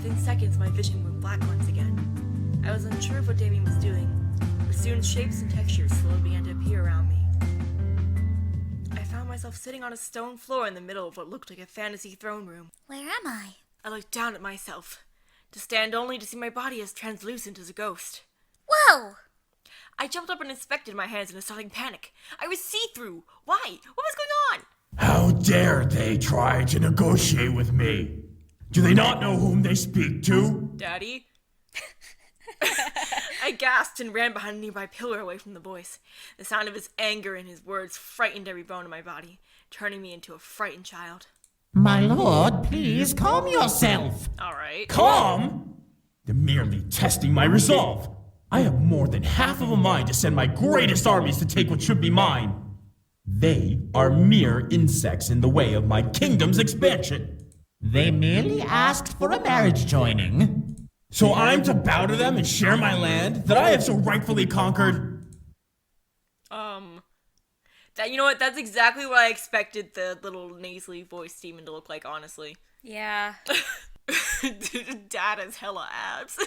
Within seconds, my vision went black once again. I was unsure of what Damien was doing, but soon shapes and textures slowly began to appear around me. I found myself sitting on a stone floor in the middle of what looked like a fantasy throne room. Where am I? I looked down at myself, to stand only to see my body as translucent as a ghost. Whoa! I jumped up and inspected my hands in a startling panic. I was see-through. Why? What was going on? How dare they try to negotiate with me? Do they not know whom they speak to? Daddy? I gasped and ran behind a nearby pillar away from the voice. The sound of his anger and his words frightened every bone in my body, turning me into a frightened child. My lord, please calm yourself. All right. Calm? They're merely testing my resolve. I have more than half of a mind to send my greatest armies to take what should be mine. They are mere insects in the way of my kingdom's expansion. They merely asked for a marriage joining. So I'm to bow to them and share my land that I have so rightfully conquered? You know what? That's exactly what I expected the little nasally voice demon to look like, honestly. Yeah. Dad has hella abs.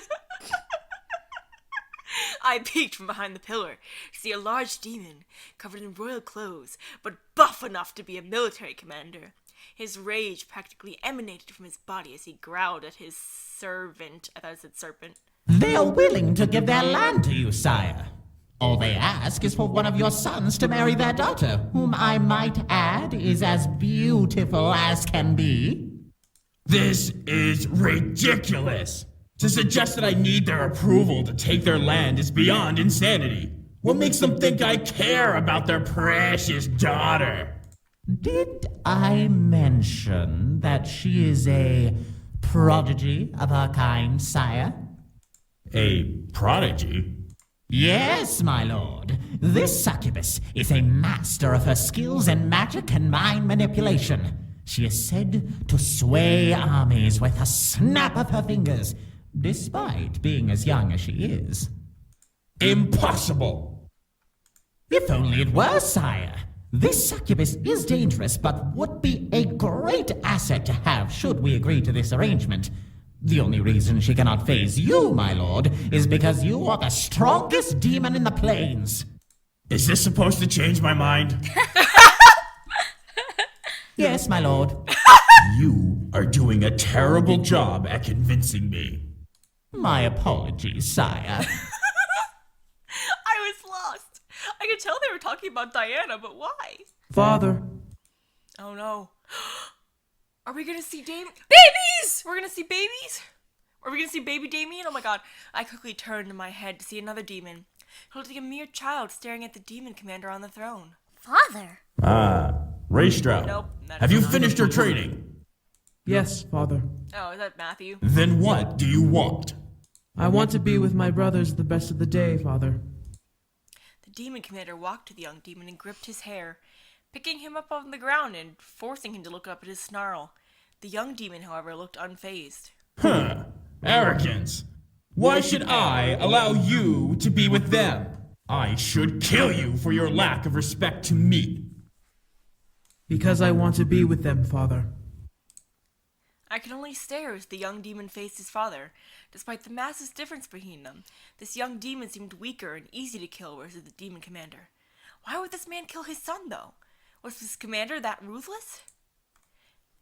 I peeked from behind the pillar to see a large demon covered in royal clothes, but buff enough to be a military commander. His rage practically emanated from his body as he growled at his servant. I thought it said serpent. They are willing to give their land to you, sire. All they ask is for one of your sons to marry their daughter, whom I might add is as beautiful as can be. This is ridiculous. To suggest that I need their approval to take their land is beyond insanity. What makes them think I care about their precious daughter? Did I mention that she is a prodigy of her kind, sire? A prodigy? Yes, my lord. This succubus is a master of her skills in magic and mind manipulation. She is said to sway armies with a snap of her fingers, despite being as young as she is. Impossible! If only it were, sire. This succubus is dangerous, but would be a great asset to have should we agree to this arrangement. The only reason she cannot faze you, my lord, is because you are the strongest demon in the plains. Is this supposed to change my mind? Yes, my lord. You are doing a terrible job at convincing me. My apologies, sire. I was lost. I could tell they were talking about Diana, but why? Father. Oh no. Are we gonna see Babies! We're gonna see babies? Are we gonna see baby Damien? Oh my god. I quickly turned in my head to see another demon, who looked like a mere child staring at the demon commander on the throne. Father? Ray Stroud. Nope. That Have is you not. finished your training? Yes, Father. Oh, is that Matthew? Then what do you want? I want to be with my brothers the best of the day, Father. The demon commander walked to the young demon and gripped his hair, picking him up on the ground and forcing him to look up at his snarl. The young demon, however, looked unfazed. Arrogance. Why should I allow you to be with them? I should kill you for your lack of respect to me. Because I want to be with them, Father. I could only stare as the young demon faced his father. Despite the massive difference between them, this young demon seemed weaker and easy to kill versus the demon commander. Why would this man kill his son, though? Was this commander that ruthless?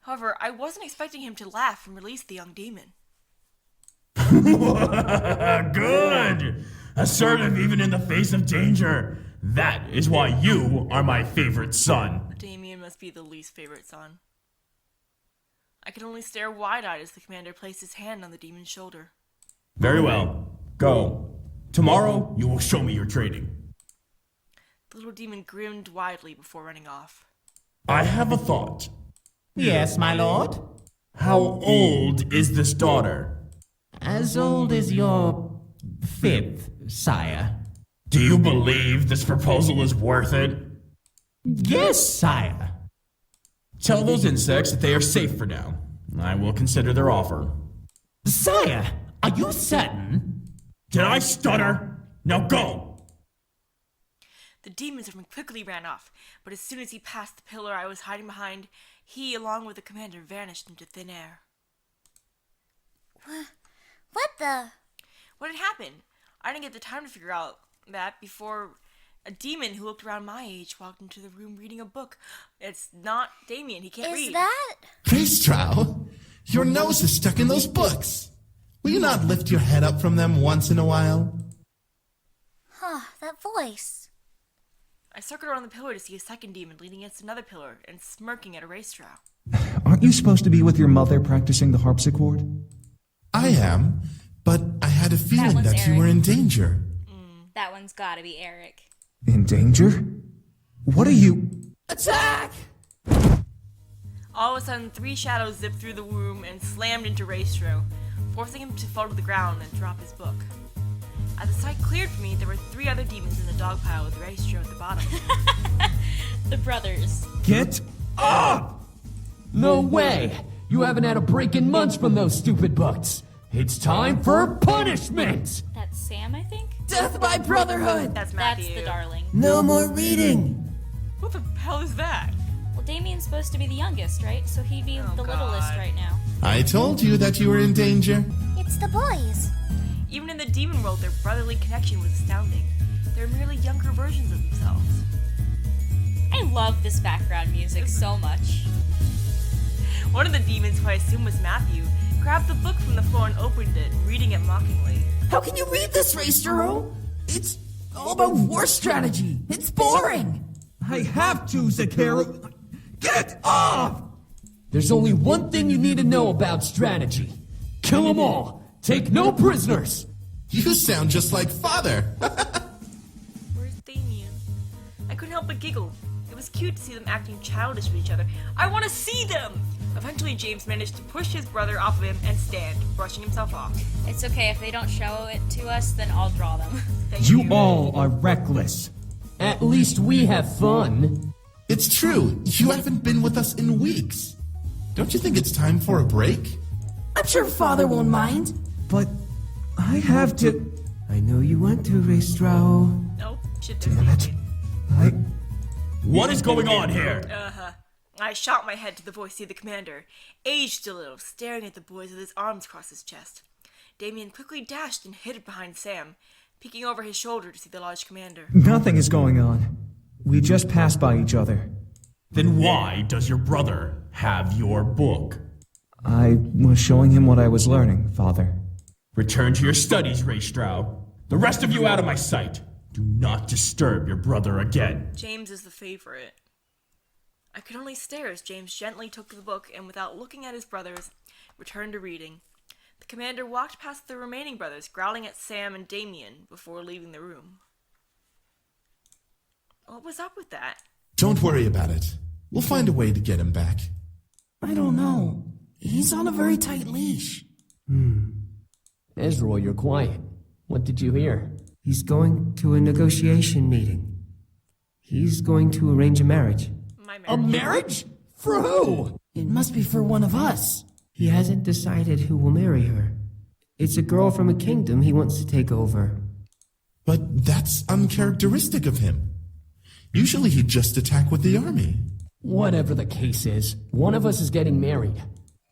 However, I wasn't expecting him to laugh and release the young demon. Good! Assertive even in the face of danger. That is why you are my favorite son. Damien must be the least favorite son. I could only stare wide-eyed as the commander placed his hand on the demon's shoulder. Very well. Go. Tomorrow, you will show me your training. The little demon grinned widely before running off. I have a thought. Yes, my lord. How old is this daughter? As old as your fifth, sire. Do you believe this proposal is worth it? Yes, sire. Tell those insects that they are safe for now. I will consider their offer. Sire, are you certain? Did I stutter? Now go! The demon servant quickly ran off, but as soon as he passed the pillar I was hiding behind, he, along with the commander, vanished into thin air. What the? What had happened? I didn't get the time to figure out that before a demon who looked around my age walked into the room reading a book. It's not Damien. He can't read. Is that? Racetrow, your nose is stuck in those books. Will you not lift your head up from them once in a while? Huh, that voice. I circled around the pillar to see a second demon leaning against another pillar and smirking at a Racetrow. Aren't you supposed to be with your mother practicing the harpsichord? I am, but I had a feeling one's that you Eric. were in danger. That one's gotta be Eric. In danger? What are you... Attack! All of a sudden, 3 shadows zipped through the room and slammed into Racetrow, forcing him to fall to the ground and drop his book. As the sight cleared for me, there were 3 other demons in the dog pile with Racetrow at the bottom. The brothers. Get up! No way! You haven't had a break in months from those stupid books. It's time for punishment! That's Sam, I think? Death by brotherhood! That's That's Matthew. the darling. No more reading! What the hell is that? Well, Damien's supposed to be the youngest, right? So he'd be the littlest God. right now. I told you that you were in danger. It's the boys. Even in the demon world, their brotherly connection was astounding. They're merely younger versions of themselves. I love this background music so much. One of the demons, who I assume was Matthew, grabbed the book from the floor and opened it, reading it mockingly. How can you read this, Racetrow? It's all about war strategy. It's boring. I have to, Zakaru. Get off! There's only one thing you need to know about strategy. Kill them all. Take no prisoners. You sound just like father. Where's Damien? I couldn't help but giggle. It was cute to see them acting childish with each other. I want to see them! Eventually, James managed to push his brother off of him and stand, brushing himself off. It's okay, if they don't show it to us, then I'll draw them. Thank You all are reckless. At least we have fun. It's true. You haven't been with us in weeks. Don't you think it's time for a break? I'm sure father won't mind. But I have to... I know you want to, Racetrow. Nope, shit Damn didn't it. I... What is going on here? I shot my head to the voice of the commander, aged a little, staring at the boys with his arms across his chest. Damien quickly dashed and hid behind Sam, peeking over his shoulder to see the lodge commander. Nothing is going on. We just passed by each other. Then why does your brother have your book? I was showing him what I was learning, Father. Return to your studies, Racetrow. The rest of you out of my sight. Do not disturb your brother again. James is the favorite. I could only stare as James gently took the book and, without looking at his brothers, returned to reading. The commander walked past the remaining brothers, growling at Sam and Damien before leaving the room. What was up with that? Don't worry about it. We'll find a way to get him back. I don't know. He's on a very tight leash. Ezra, you're quiet. What did you hear? He's going to a negotiation meeting. He's going to arrange a marriage. My A marriage. marriage? For who? It must be for one of us. He hasn't decided who will marry her. It's a girl from a kingdom he wants to take over. But that's uncharacteristic of him. Usually he'd just attack with the army. Whatever the case is, one of us is getting married.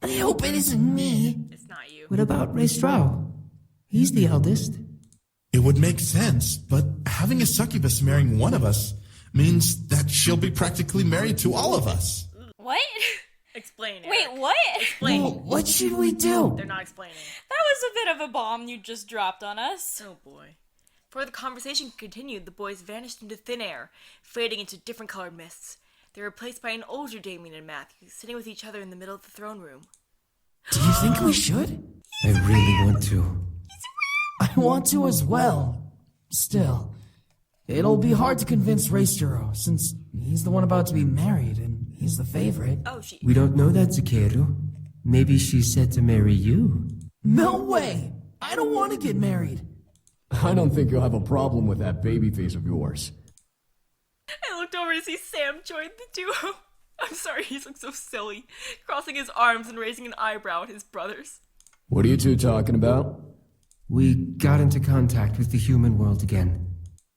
I hope it isn't me. It's not you. What about Racetrow? He's the eldest. It would make sense, but having a succubus marrying one of us means that she'll be practically married to all of us. What? Explain it. Wait, what? Explain. Well, what should we do? They're not explaining. That was a bit of a bomb you just dropped on us. Oh boy. Before the conversation continued, the boys vanished into thin air, fading into different colored mists. They were replaced by an older Damien and Matthew, sitting with each other in the middle of the throne room. Do you think we should? I really want to. I want to as well. Still, it'll be hard to convince Racetrow, since he's the one about to be married and he's the favorite. Oh, she. We don't know that, Zakeru. Maybe she's set to marry you. No way! I don't want to get married. I don't think you'll have a problem with that baby face of yours. I looked over to see Sam join the duo. I'm sorry, he looks so silly, crossing his arms and raising an eyebrow at his brothers. What are you two talking about? We got into contact with the human world again.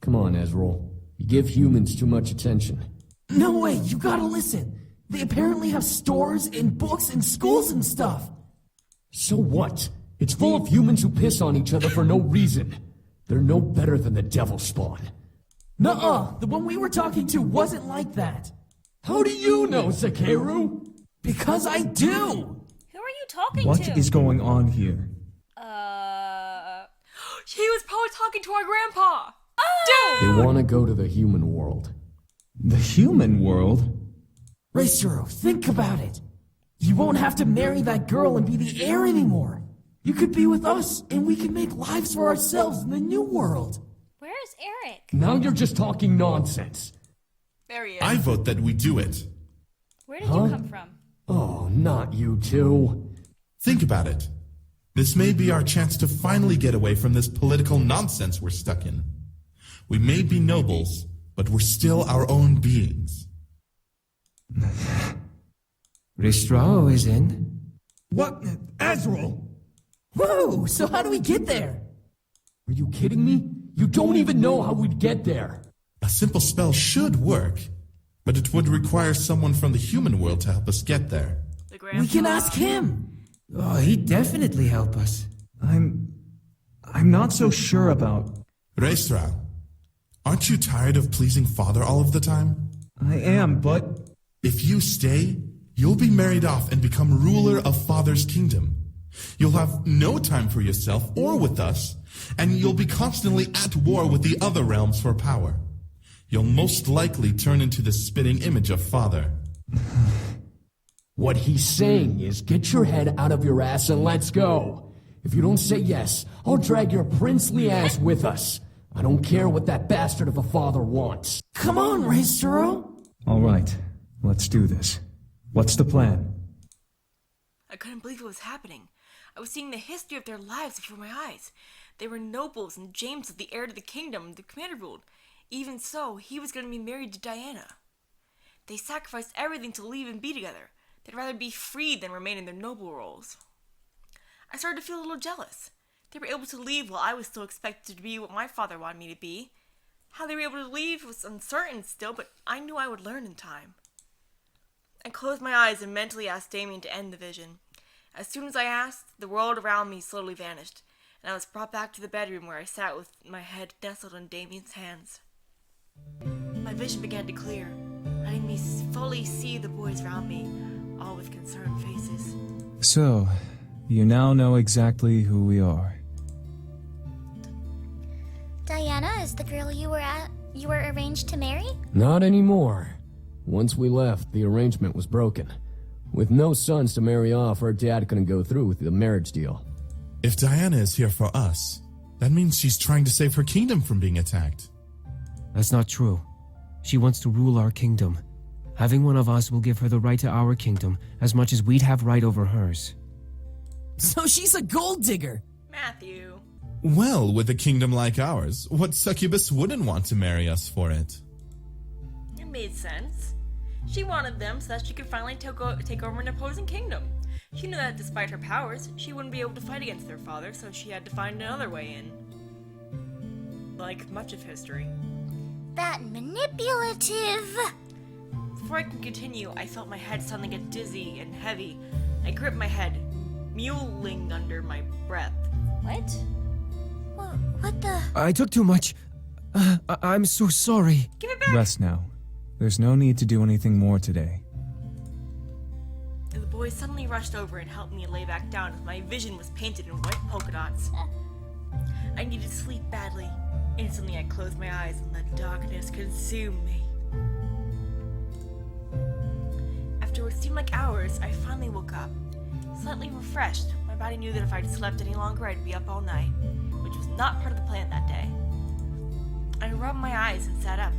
Come on, Ezreal. You give humans too much attention. No way, you gotta listen. They apparently have stores and books and schools and stuff. So what? It's full of humans who piss on each other for no reason. They're no better than the devil spawn. Nuh-uh, the one we were talking to wasn't like that. How do you know, Zakeru? Because I do! Who are you talking to? What is going on here? He was probably talking to our grandpa. They want to go to the human world. The human world? Raisturo, think about it. You won't have to marry that girl and be the heir anymore. You could be with us, and we could make lives for ourselves in the new world. Where is Eric? Now you're just talking nonsense. There he is. I vote that we do it. Where did you come from? Oh, not you two. Think about it. This may be our chance to finally get away from this political nonsense we're stuck in. We may be nobles, but we're still our own beings. Ristrao is in. What? Azrael! Whoa, so how do we get there? Are you kidding me? You don't even know how we'd get there. A simple spell should work, but it would require someone from the human world to help us get there. The grandpa. We can ask him. Oh, he'd definitely help us. I'm not so sure about... Reistra, aren't you tired of pleasing Father all of the time? I am, but... If you stay, you'll be married off and become ruler of Father's kingdom. You'll have no time for yourself or with us, and you'll be constantly at war with the other realms for power. You'll most likely turn into the spitting image of Father. What he's saying is get your head out of your ass and let's go. If you don't say yes, I'll drag your princely ass with us. I don't care what that bastard of a father wants. Come on, Raisturo. All right, let's do this. What's the plan? I couldn't believe what was happening. I was seeing the history of their lives before my eyes. They were nobles, and James was the heir to the kingdom the commander ruled. Even so, he was going to be married to Diana. They sacrificed everything to leave and be together. They'd rather be free than remain in their noble roles. I started to feel a little jealous. They were able to leave while I was still expected to be what my father wanted me to be. How they were able to leave was uncertain still, but I knew I would learn in time. I closed my eyes and mentally asked Damien to end the vision. As soon as I asked, the world around me slowly vanished, and I was brought back to the bedroom where I sat with my head nestled in Damien's hands. My vision began to clear, letting me fully see the boys around me, all with concerned faces. So, you now know exactly who we are. Diana is the girl you were arranged to marry? Not anymore. Once we left, the arrangement was broken. With no sons to marry off, her dad couldn't go through with the marriage deal. If Diana is here for us, that means she's trying to save her kingdom from being attacked. That's not true. She wants to rule our kingdom. Having one of us will give her the right to our kingdom as much as we'd have right over hers. So she's a gold digger. Matthew. Well, with a kingdom like ours, what succubus wouldn't want to marry us for it? It made sense. She wanted them so that she could finally take over an opposing kingdom. She knew that despite her powers, she wouldn't be able to fight against their father, so she had to find another way in. Like much of history. That manipulative. Before I could continue, I felt my head suddenly get dizzy and heavy. I gripped my head, mewling under my breath. What? What the? I took too much. I'm so sorry. Give it back! Rest now. There's no need to do anything more today. The boys suddenly rushed over and helped me lay back down as my vision was painted in white polka dots. I needed sleep badly. Instantly I closed my eyes and let darkness consume me. After what seemed like hours, I finally woke up. Slightly refreshed, my body knew that if I'd slept any longer I'd be up all night, which was not part of the plan that day. I rubbed my eyes and sat up,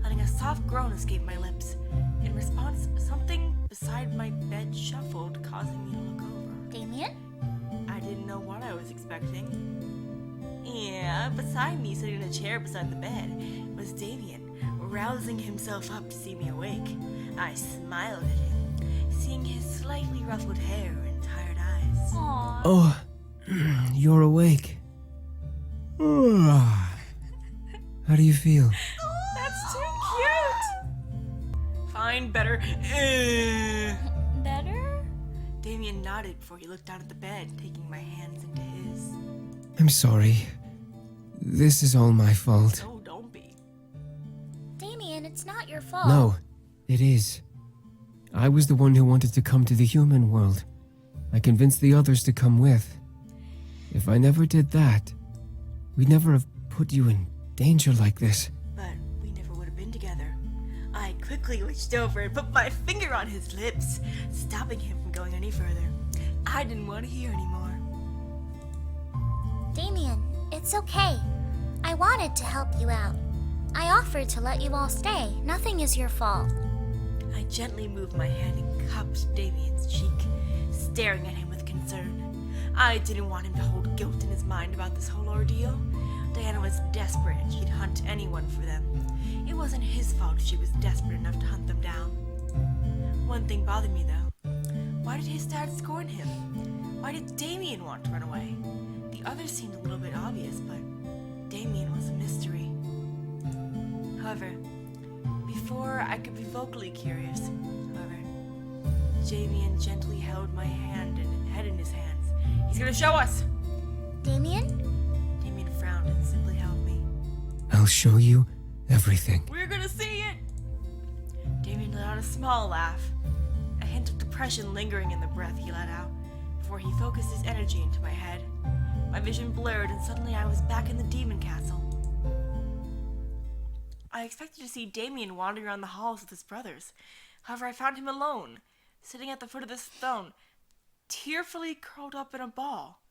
letting a soft groan escape my lips. In response, something beside my bed shuffled, causing me to look over. Damien? I didn't know what I was expecting. Yeah, beside me, sitting in a chair beside the bed, was Damien, rousing himself up to see me awake. I smiled at him, seeing his slightly ruffled hair and tired eyes. Aww. Oh, you're awake. How do you feel? That's too cute! Fine, better. Better? Damien Damien nodded before he looked down at the bed, taking my hands into his. I'm sorry. This is all my fault. Oh, don't be. Damien, it's not your fault. No, it is. I was the one who wanted to come to the human world. I convinced the others to come with. If I never did that, we'd never have put you in danger like this. But we never would have been together. I quickly reached over and put my finger on his lips, stopping him from going any further. I didn't want to hear anymore. Damien, it's okay. I wanted to help you out. I offered to let you all stay. Nothing is your fault. I gently moved my hand and cupped Damien's cheek, staring at him with concern. I didn't want him to hold guilt in his mind about this whole ordeal. Diana was desperate and she'd hunt anyone for them. It wasn't his fault she was desperate enough to hunt them down. One thing bothered me though. Why did his dad scorn him? Why did Damien want to run away? The others seemed a little bit obvious, but Damien was a mystery. However, before I could be vocally curious, Damien gently held my hand and head in his hands. He's gonna show us! Damien? Damien frowned and simply held me. I'll show you everything. We're gonna see it! Damien let out a small laugh, a hint of depression lingering in the breath he let out, before he focused his energy into my head. My vision blurred and suddenly I was back in the demon castle. I expected to see Damien wandering around the halls with his brothers. However, I found him alone, sitting at the foot of this throne, tearfully curled up in a ball.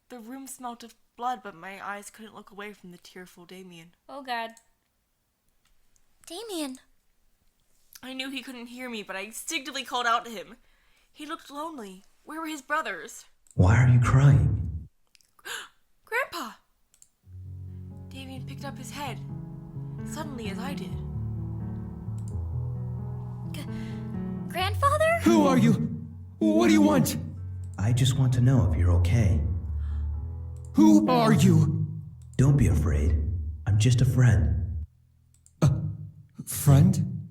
The room smelt of blood, but my eyes couldn't look away from the tearful Damien. Oh god. Damien. I knew he couldn't hear me, but I instinctively called out to him. He looked lonely. Where were his brothers? Why are you crying? Grandpa! Damien picked up his head, suddenly as I did. Grandfather? Who are you? What do you want? I just want to know if you're okay. Who are you? Don't be afraid. I'm just a friend. Friend?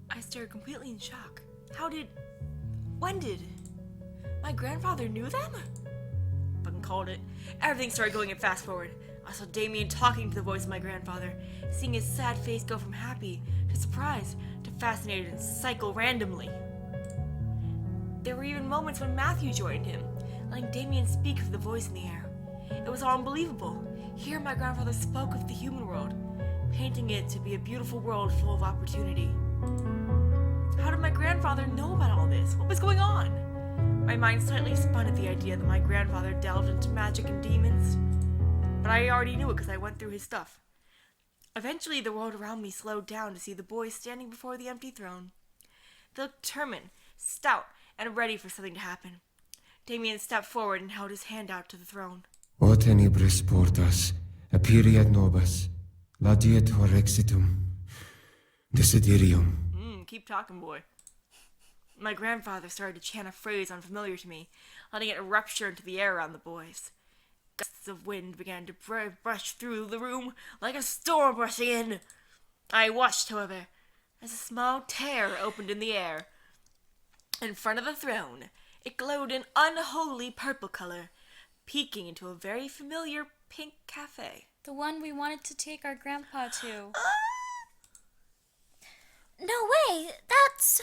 I stared completely in shock. When did? My grandfather knew them? Fucking called it. Everything started going in fast forward. I saw Damien talking to the voice of my grandfather, seeing his sad face go from happy to surprised to fascinated and cycle randomly. There were even moments when Matthew joined him, letting Damien speak of the voice in the air. It was all unbelievable. Here my grandfather spoke of the human world, painting it to be a beautiful world full of opportunity. How did my grandfather know about all this? What was going on? My mind slightly spun at the idea that my grandfather delved into magic and demons, but I already knew it because I went through his stuff. Eventually, the world around me slowed down to see the boys standing before the empty throne. They looked determined, stout, and ready for something to happen. Damien stepped forward and held his hand out to the throne. O tenebris portas, aperiat nobis, laudetur exitum, desiderium. Keep talking, boy. My grandfather started to chant a phrase unfamiliar to me, letting it rupture into the air around the boys. Gusts of wind began to brush through the room like a storm rushing in. I watched, however, as a small tear opened in the air. In front of the throne, it glowed an unholy purple color, peeking into a very familiar pink cafe. The one we wanted to take our grandpa to. No way! That's...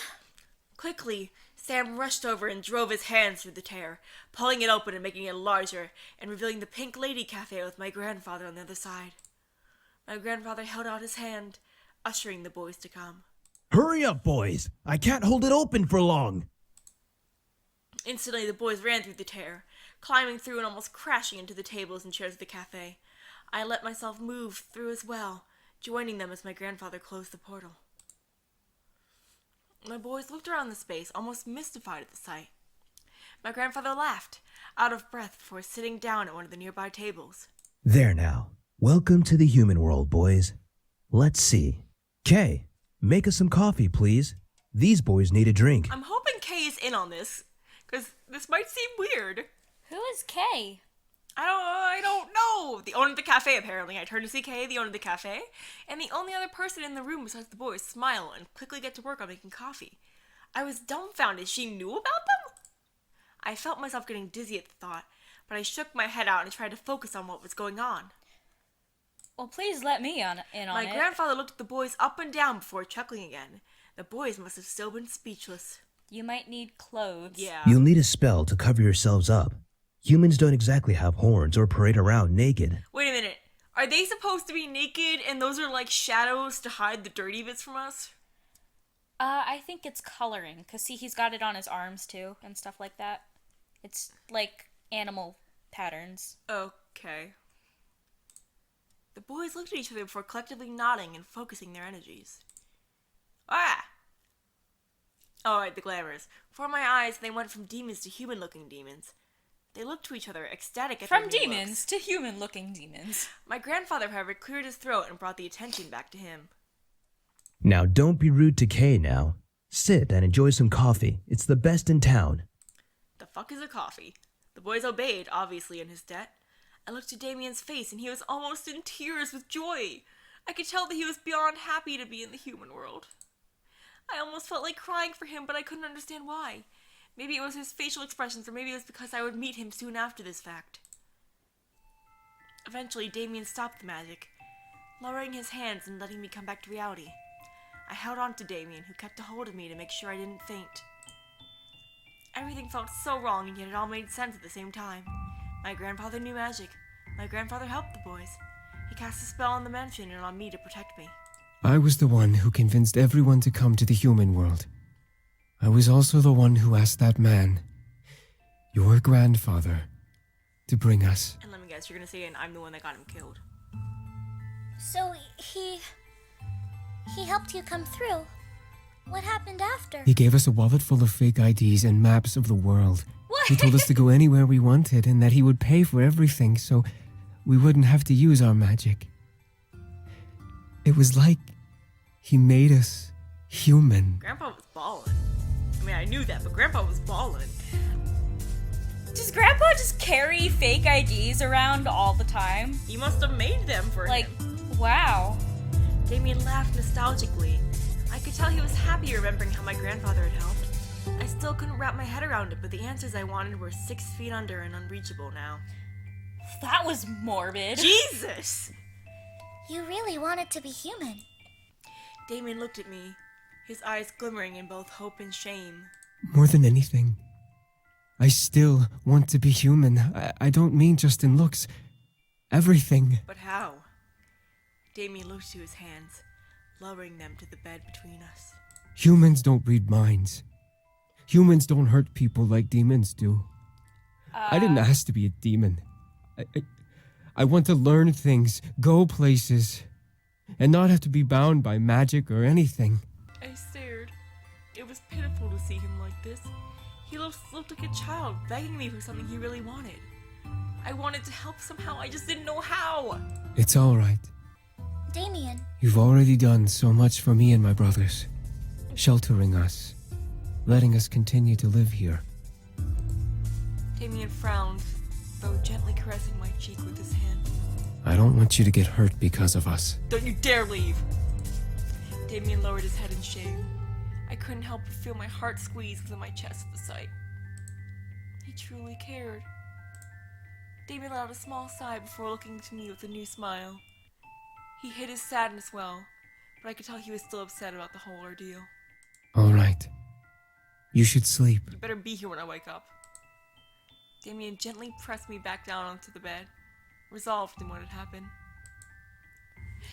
Quickly, Sam rushed over and drove his hands through the tear, pulling it open and making it larger, and revealing the Pink Lady Cafe with my grandfather on the other side. My grandfather held out his hand, ushering the boys to come. Hurry up, boys! I can't hold it open for long! Instantly, the boys ran through the tear, climbing through and almost crashing into the tables and chairs of the cafe. I let myself move through as well, joining them as my grandfather closed the portal. My boys looked around the space, almost mystified at the sight. My grandfather laughed, out of breath before sitting down at one of the nearby tables. There now. Welcome to the human world, boys. Let's see. Kay, make us some coffee, please. These boys need a drink. I'm hoping Kay is in on this, because this might seem weird. Who is Kay? I don't know. The owner of the cafe, apparently. I turned to see Kay, the owner of the cafe, and the only other person in the room besides the boys smile and quickly get to work on making coffee. I was dumbfounded she knew about them? I felt myself getting dizzy at the thought, but I shook my head out and tried to focus on what was going on. Well, please let me in on it. My grandfather looked at the boys up and down before chuckling again. The boys must have still been speechless. You might need clothes. Yeah. You'll need a spell to cover yourselves up. Humans don't exactly have horns or parade around naked. Wait a minute. Are they supposed to be naked and those are like shadows to hide the dirty bits from us? I think it's coloring, because see, he's got it on his arms too, and stuff like that. It's like animal patterns. Okay. The boys looked at each other before collectively nodding and focusing their energies. Ah! Alright, the glamours. Before my eyes, they went from demons to human-looking demons. They looked to each other, ecstatic at From their new demons looks. to human-looking demons. My grandfather, however, cleared his throat and brought the attention back to him. Now don't be rude to Kay now. Sit and enjoy some coffee. It's the best in town. The fuck is a coffee? The boys obeyed, obviously in his debt. I looked at Damien's face and he was almost in tears with joy. I could tell that he was beyond happy to be in the human world. I almost felt like crying for him, but I couldn't understand why. Maybe it was his facial expressions, or maybe it was because I would meet him soon after this fact. Eventually, Damien stopped the magic, lowering his hands and letting me come back to reality. I held on to Damien, who kept a hold of me to make sure I didn't faint. Everything felt so wrong, and yet it all made sense at the same time. My grandfather knew magic. My grandfather helped the boys. He cast a spell on the mansion and on me to protect me. I was the one who convinced everyone to come to the human world. I was also the one who asked that man, your grandfather, to bring us. And let me guess, you're gonna say, and I'm the one that got him killed. So he helped you come through. What happened after? He gave us a wallet full of fake IDs and maps of the world. What? He told us to go anywhere we wanted and that he would pay for everything so we wouldn't have to use our magic. It was like he made us human. Grandpa was ballin'. I mean, I knew that, but Grandpa was ballin'. Does Grandpa just carry fake IDs around all the time? He must have made them for Like, him. wow. Damien laughed nostalgically. I could tell he was happy remembering how my grandfather had helped. I still couldn't wrap my head around it, but the answers I wanted were 6 feet under and unreachable now. That was morbid. Jesus! You really wanted to be human. Damien looked at me, his eyes glimmering in both hope and shame. More than anything, I still want to be human. I don't mean just in looks. Everything. But how? Damien looked to his hands, lowering them to the bed between us. Humans don't read minds. Humans don't hurt people like demons do. I didn't ask to be a demon. I want to learn things, go places, and not have to be bound by magic or anything. I stared. It was pitiful to see him like this. He looked like a child, begging me for something he really wanted. I wanted to help somehow, I just didn't know how. It's all right. Damien, You've already done so much for me and my brothers, sheltering us, letting us continue to live here. Damien frowned, though gently caressing my cheek with his hand. I don't want you to get hurt because of us. Don't you dare leave! Damien lowered his head in shame. I couldn't help but feel my heart squeeze within my chest at the sight. He truly cared. Damien let out a small sigh before looking to me with a new smile. He hid his sadness well, but I could tell he was still upset about the whole ordeal. All right. You should sleep. You better be here when I wake up. Damien gently pressed me back down onto the bed, resolved in what had happened.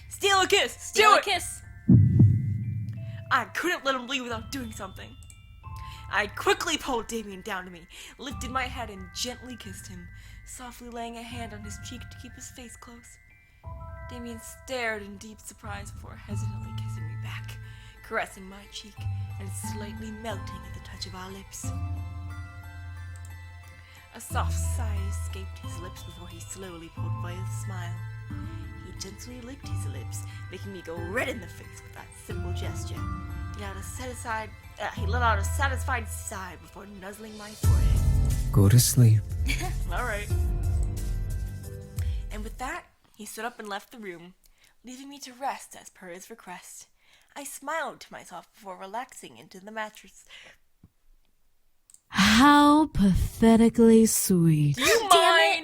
Steal a kiss! Steal Do a it! kiss! I couldn't let him leave without doing something. I quickly pulled Damien down to me, lifted my head, and gently kissed him, softly laying a hand on his cheek to keep his face close. Damien stared in deep surprise before hesitantly kissing me back, caressing my cheek and slightly melting at the touch of our lips. A soft sigh escaped his lips before he slowly pulled by a smile. He gently licked his lips, making me go red in the face with that simple gesture. He let out a satisfied sigh before nuzzling my forehead. Go to sleep. Alright. And with that, he stood up and left the room, leaving me to rest as per his request. I smiled to myself before relaxing into the mattress. How pathetically sweet. Do you mind?